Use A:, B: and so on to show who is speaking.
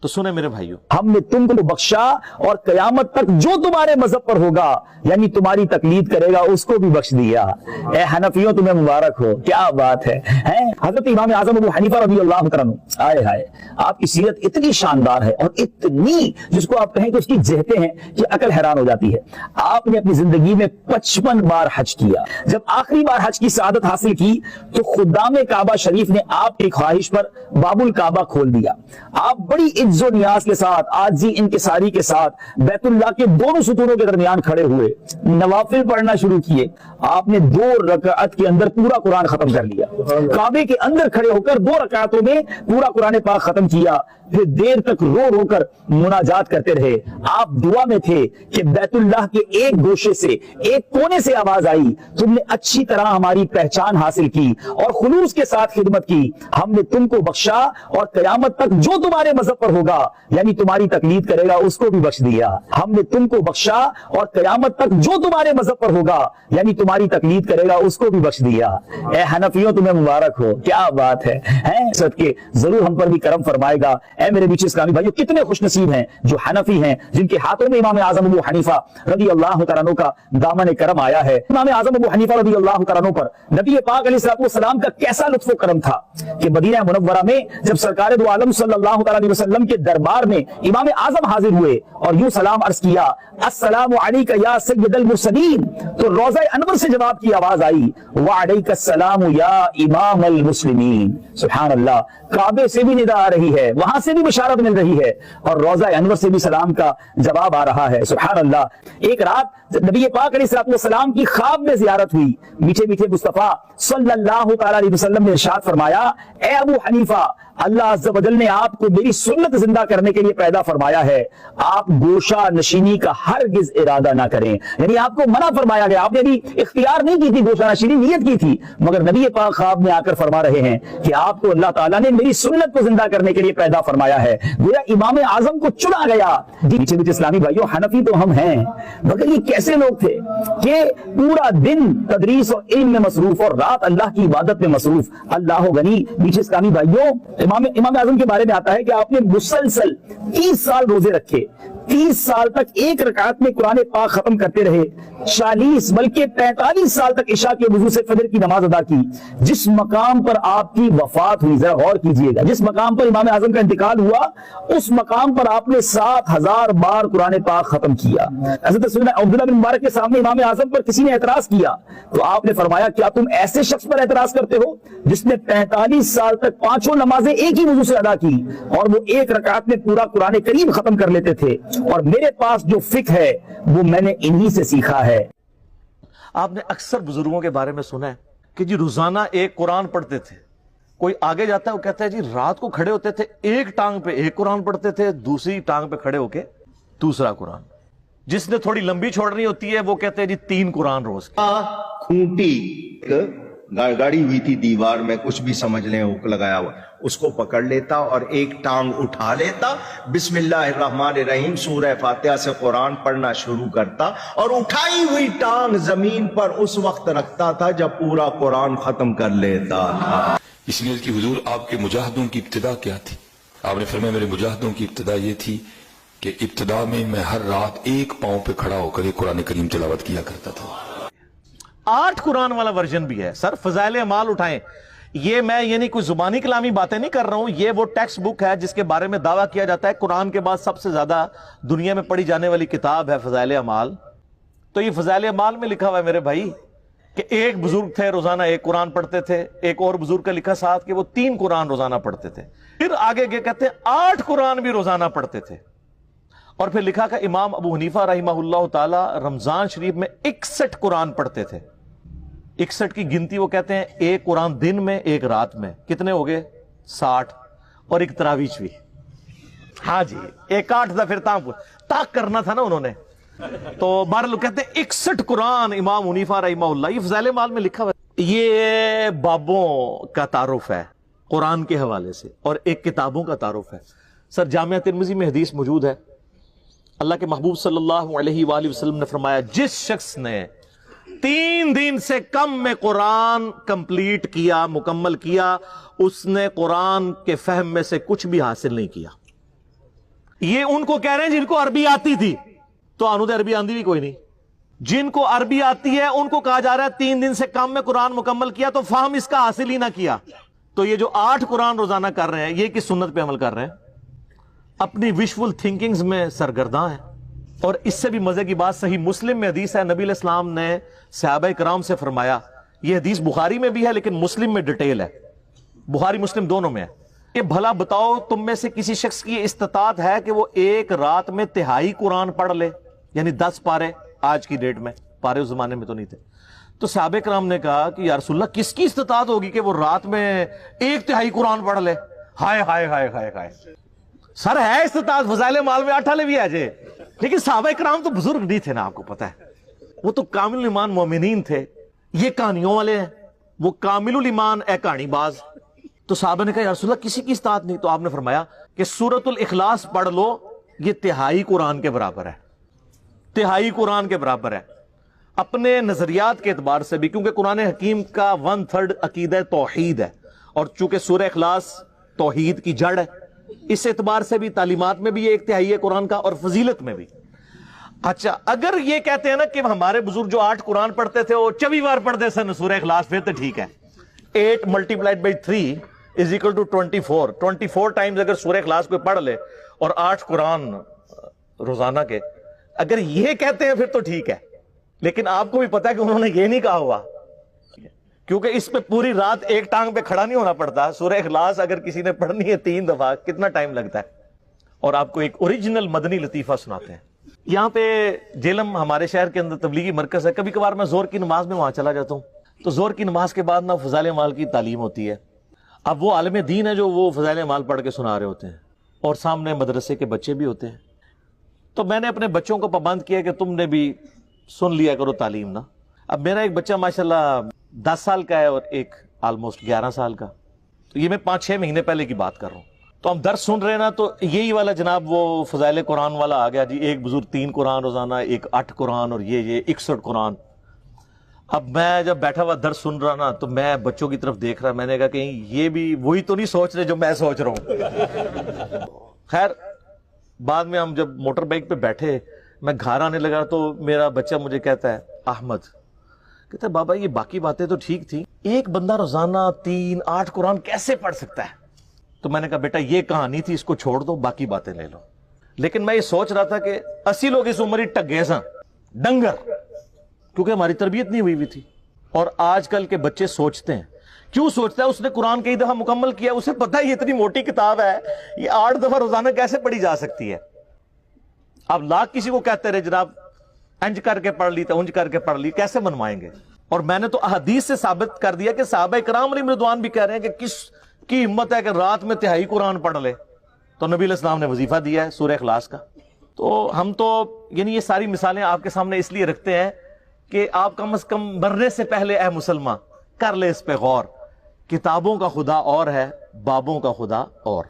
A: तो सुने मेरे भाइयों,
B: हमने तुमको बख्शा और कयामत तक जो तुम्हारे मजहब पर होगा यानी तुम्हारी तकलीद करेगा उसको भी बख्श दिया। ए हनफियों तुम्हें मुबारक हो, क्या बात है? हजरत इमाम आजम अबू हनीफा रज़ियल्लाहु तआला अन्हु, आए हाय, आपकी सीरत इतनी शानदार है और इतनी, जिसको आप कहें कि उसकी जहते हैं कि अकल हैरान हो जाती है। आपने अपनी जिंदगी में 55 बार हज किया। जब आखिरी बार हज की सआदत हासिल की तो खुदाम काबा शरीफ ने आपकी ख्वाहिश पर बाबुल काबा खोल दिया। आप बड़ी इज्जो नियाज के साथ, आजी इनकिसारी के साथ बैतुल्लाह के दोनों सुतूनों के दरमियान खड़े हुए, नवाफिल पढ़ना शुरू किए। आपने 2 रकात के अंदर पूरा कुरान खत्म कर लिया। काबे के अंदर खड़े होकर 2 रकातों में पूरा कुरान पाक खत्म किया। फिर देर तक रो रो कर मुनाजात करते रहे। आप दुआ में थे कि बैतुल्लाह के एक गोशे से, एक कोने से आवाज आई, तुमने अच्छी तरह हमारी पहचान हासिल की और खुलूस के साथ खिदमत की। हमने तुमको बख्शा और कयामत तक जो तुम्हारे मजहब पर होगा यानी तुम्हारी तकलीद करेगा उसको भी बख्श दिया। हमने तुमको बख्शा और कयामत तक जो तुम्हारे मजहब पर होगा यानी तुम्हारी तकलीद करेगा उसको भी बख्श दिया। ए हनफियों तुम्हें मुबारक हो, क्या बात है? सदके जरूर हम पर भी करम फरमाएगा। ऐ मेरे बीच इस्लामी भाइयों, कितने खुशनसीब हैं जो हनफी हैं, जिनके हाथों में इमाम आजम अबू हनीफा रज़ियल्लाहु तआला अन्हु का दामन करम आया है। इमाम आजम अबू हनीफा रज़ियल्लाहु तआला अन्हु पर नबी पाक अलैहि सलाम का कैसा लुत्फ करम था कि मदीना मुनव्वरा में जब सरकार दो आलम सल्लल्लाहु अलैहि वसल्लम के दरबार में इमाम आजम हाजिर हुए और यूं सलाम अर्ज किया, अस्सलामु अलैका या सय्यदल मुरसलीन, तो रोज़ा अनवर से जवाब की आवाज आई, व अलैका सलाम या इमामल मुस्लिमीन। सुभान अल्लाह, काबे से भी निदा आ रही है, वहां से भी बशारत मिल रही है और रोज़ा अनवर से भी सलाम का जवाब आ रहा है। सुभान अल्लाह। एक रात नबी पाक अलैहिस्सलाम की ख्वाब में जियारत हुई। मीठे मीठे मुस्तफा सल्लल्लाहु अलैहि वसल्लम ने इरशाद फरमाया, ए अबू हनीफा, अल्लाह अज़्ज़ व जल ने आपको मेरी सुन्नत जिंदा करने के लिए पैदा फरमाया है। आप गोशा नशीनी का हरगिज इरादा ना करें, यानी आपको मना फरमाया गया। आपने भी इख्तियार नहीं की थी गोशा नशीनी, नियत की थी, मगर नबी पाक ख्वाब में आकर फरमा रहे हैं कि आपको अल्लाह ताला ने मेरी सुन्नत को जिंदा करने के लिए पैदा फरमाया है। गोया इमाम आजम को चुना गया। मीठे मीठे इस्लामी भाइयों, हनफी तो हम हैं, मगर ये कैसे लोग थे कि पूरा दिन तदरीस और इल्म में मसरूफ और रात अल्लाह की इबादत में मसरूफ। अल्लाह गनी। मीठे इस्लामी भाइयों, इमाम आजम के बारे में आता है कि आपने मुसलसल 30 साल रोजे रखे, 30 साल तक एक रकात में कुरान पाक खत्म करते रहे, 40 बल्कि 45 साल तक इशा के वजू से फजर की नमाज अदा की। जिस मकाम पर आपकी वफात हुई, जरा गौर कीजिएगा, जिस मकाम पर इमाम आजम का इंतकाल हुआ उस मकाम पर आपने 7000 बार कुरान पाक खत्म किया। हज़रत सैयदना अब्दुल्लाह बिन मुबारक के सामने इमाम आजम पर किसी ने एतराज किया तो आपने फरमाया, क्या तुम ऐसे शख्स पर एतराज करते हो जिसने 45 साल तक 5 नमाजें एक ही वजू से अदा की और वो एक रकात में पूरा कुरान करीम खत्म कर लेते थे, और मेरे पास जो फिक्र है वो मैंने इन्हीं से सीखा है।
A: आपने अक्सर बुजुर्गों के बारे में सुना है कि जी रोजाना एक कुरान पढ़ते थे। कोई आगे जाता है वो कहता है जी रात को खड़े होते थे, एक टांग पे एक कुरान पढ़ते थे, दूसरी टांग पे खड़े होके दूसरा कुरान। जिसने थोड़ी लंबी छोड़नी होती है वो कहते हैं जी 3 कुरान रोज।
C: खूंटी गाड़ी हुई थी दीवार में, कुछ भी समझ लें, हुक लगाया हुआ, उसको पकड़ लेता और एक टांग उठा लेता, बिस्मिल्लाहिर्रहमानिर्रहीम सूरह फातिहा से कुरान पढ़ना शुरू करता और उठाई हुई टांग जमीन पर उस वक्त रखता था जब पूरा कुरान खत्म कर लेता था।
D: इसलिए कि हुजूर आपके मुजाहिदों की इब्तिदा क्या थी? आपने फरमाया मेरे मुजाहिदों की इब्तिदा ये थी कि इब्तिदा में मैं हर रात एक पांव पे खड़ा होकर एक कुरान करीम तिलावत किया करता था।
A: 8 कुरान वाला वर्जन भी है। सर फजाइल अमाल उठाएं, ये मैं यानी कोई जुबानी कलामी बातें नहीं कर रहा हूं, ये वो टेक्स्ट बुक है जिसके बारे में दावा किया जाता है कुरान के बाद सबसे ज्यादा दुनिया में पढ़ी जाने वाली किताब है फजाइल अमाल। तो ये फजाइल अमाल में लिखा हुआ है मेरे भाई कि एक बुजुर्ग थे रोजाना एक कुरान पढ़ते थे, एक और बुजुर्ग का लिखा साथ कि वो 3 कुरान रोजाना पढ़ते थे, फिर आगे कहते हैं 8 कुरान भी रोजाना पढ़ते थे, और फिर लिखा कि इमाम अबू हनीफा रहमहुल्लाह ताला रमजान शरीफ में 61 कुरान पढ़ते थे। 61 की गिनती वो कहते हैं एक कुरान दिन में एक रात में, कितने हो गए 60, और एक तरावीश भी। हाँ जी, एक 8 था, फिर ताक करना था ना उन्होंने, तो बारह लोग कहते हैं 61 कुरान इमाम हनीफा रहमहुल्लाह। ये फज़ाइल माल में लिखा हुआ है। ये बाबों का तारुफ है कुरान के हवाले से और एक किताबों का तारुफ है। सर जामिया तिरमिज़ी में हदीस मौजूद है, अल्लाह के महबूब सल्लल्लाहु अलैहि वसल्लम ने फरमाया, जिस शख्स ने 3 दिन से कम में कुरान कंप्लीट किया, मुकम्मल किया, उसने कुरान के फहम में से कुछ भी हासिल नहीं किया। یہ ان کو کہہ رہے ہیں جن کو عربی آتی تھی، تو آنو تو عربی آندھی بھی کوئی نہیں. جن کو عربی آتی ہے ان کو کہا جا رہا ہے 3 دن سے کم میں قرآن مکمل کیا تو فہم اس کا حاصل ہی نہ کیا. تو یہ جو 8 قرآن روزانہ کر رہے ہیں یہ کس سنت پہ عمل کر رہے ہیں؟ اپنی وشفل تھنکنگز میں سرگرداں ہیں. اور اس سے بھی مزے کی بات صحیح مسلم میں حدیث ہے، نبی علیہ السلام نے صحابہ کرام سے فرمایا، یہ حدیث بخاری میں بھی ہے لیکن مسلم میں ڈیٹیل ہے، بخاری مسلم دونوں میں ہے، کہ بھلا بتاؤ تم میں سے کسی شخص کی استطاعت ہے کہ وہ ایک رات میں تہائی قرآن پڑھ لے، یعنی 10 پارے. آج کی ڈیٹ میں پارے اس زمانے میں تو نہیں تھے. تو صحابہ کرام نے کہا کہ یا رسول اللہ کس کی استطاعت ہوگی کہ وہ رات میں 1/3 قرآن پڑھ لے؟ ہائے ہائے ہائے ہائے ہائے. سر ہے استطاعت، فضائل مال میں 8 والے بھی آ جائے، لیکن صحابہ کرام تو بزرگ نہیں تھے نا، آپ کو پتا ہے وہ تو کامل الایمان مومنین تھے. یہ کہانیوں والے ہیں، وہ کامل الایمان اے کہانی باز. تو صحابہ نے کہا یا رسول اللہ کسی کی استطاعت نہیں. تو آپ نے فرمایا کہ سورۃ الاخلاص پڑھ لو، یہ تہائی قرآن کے برابر ہے، تہائی قرآن کے برابر ہے. اپنے نظریات کے اعتبار سے بھی، کیونکہ قرآن حکیم کا 1/3 عقیدہ توحید ہے، اور چونکہ سورہ اخلاص توحید کی جڑ ہے، اس اعتبار سے بھی تعلیمات میں بھی یہ 1/3 ہے قرآن کا، اور فضیلت میں بھی. اچھا اگر یہ کہتے ہیں نا کہ ہمارے بزرگ جو 8 قرآن پڑھتے تھے وہ 24 بار پڑھتے سن سورہ اخلاص، پھر تو ٹھیک ہے. 8 × 3 = 24. 24 ٹائمز اگر سورہ اخلاص کوئی پڑھ لے اور 8 قرآن روزانہ کے، اگر یہ کہتے ہیں پھر تو ٹھیک ہے. لیکن آپ کو بھی پتا ہے کہ انہوں نے یہ نہیں کہا ہوا، کیونکہ اس پہ پوری رات ایک ٹانگ پہ کھڑا نہیں ہونا پڑتا. سورہ اخلاص اگر کسی نے پڑھنی ہے 3 دفعہ کتنا ٹائم لگتا ہے. اور آپ کو ایک اوریجنل مدنی لطیفہ سناتے ہیں. یہاں پہ جیلم ہمارے شہر کے اندر تبلیغی مرکز ہے. کبھی کبھار میں زور کی نماز میں وہاں چلا جاتا ہوں، تو زور کی نماز کے بعد نا فضائل اعمال کی تعلیم ہوتی ہے. اب وہ عالم دین ہے جو وہ فضائل اعمال پڑھ کے سنا رہے ہوتے ہیں، اور سامنے مدرسے کے بچے بھی ہوتے ہیں. تو میں نے اپنے بچوں کو پابند کیا کہ تم نے بھی سن لیا کرو تعلیم نا. اب میرا ایک بچہ ماشاءاللہ 10 سال کا ہے اور ایک آلموسٹ 11 سال کا. تو یہ میں 5-6 مہینے پہلے کی بات کر رہا ہوں. تو ہم درس سن رہے نا، تو یہی والا جناب وہ فضائل قرآن والا آ گیا جی، ایک بزرگ 3 قرآن روزانہ، ایک 8 قرآن، اور یہ 61 قرآن. اب میں جب بیٹھا ہوا درس سن رہا نا تو میں بچوں کی طرف دیکھ رہا، میں نے کہا کہیں یہ بھی وہی تو نہیں سوچ رہے جو میں سوچ رہا ہوں. خیر بعد میں ہم جب موٹر بائک پہ بیٹھے، میں گھر آنے لگا تو میرا بچہ مجھے کہتا ہے، احمد کہتا ہے بابا یہ باقی باتیں تو ٹھیک تھی، ایک بندہ روزانہ 3-8 قرآن کیسے پڑھ سکتا ہے؟ تو میں نے کہا بیٹا یہ کہانی تھی، اس کو چھوڑ دو، باقی باتیں لے لو. لیکن میں یہ سوچ رہا تھا کہ 80 لوگ اس عمر ہی ٹگے سا ڈنگر، کیونکہ ہماری تربیت نہیں ہوئی تھی. اور آج کل کے بچے سوچتے ہیں، کیوں سوچتا ہے؟ اس نے قرآن کئی دفعہ مکمل کیا، اسے پتہ ہے یہ اتنی موٹی کتاب ہے، یہ 8 دفعہ روزانہ کیسے پڑھی جا سکتی ہے. اب لاکھ کسی کو کہتے رہے جناب انج کر کے پڑھ لی تو انج کر کے پڑھ لی، کیسے منوائیں گے؟ اور میں نے تو احادیث سے ثابت کر دیا کہ صحابہ کرام علیہم رضوان بھی کہہ رہے ہیں کہ کس کی ہمت ہے کہ رات میں تہائی قرآن پڑھ لے. تو نبی علیہ السلام نے وظیفہ دیا ہے سورہ اخلاص کا. تو ہم تو یعنی یہ ساری مثالیں آپ کے سامنے اس لیے رکھتے ہیں کہ آپ کم از کم مرنے سے پہلے اے مسلمان کر لے اس پہ غور. کتابوں کا خدا اور ہے، بابوں کا خدا اور.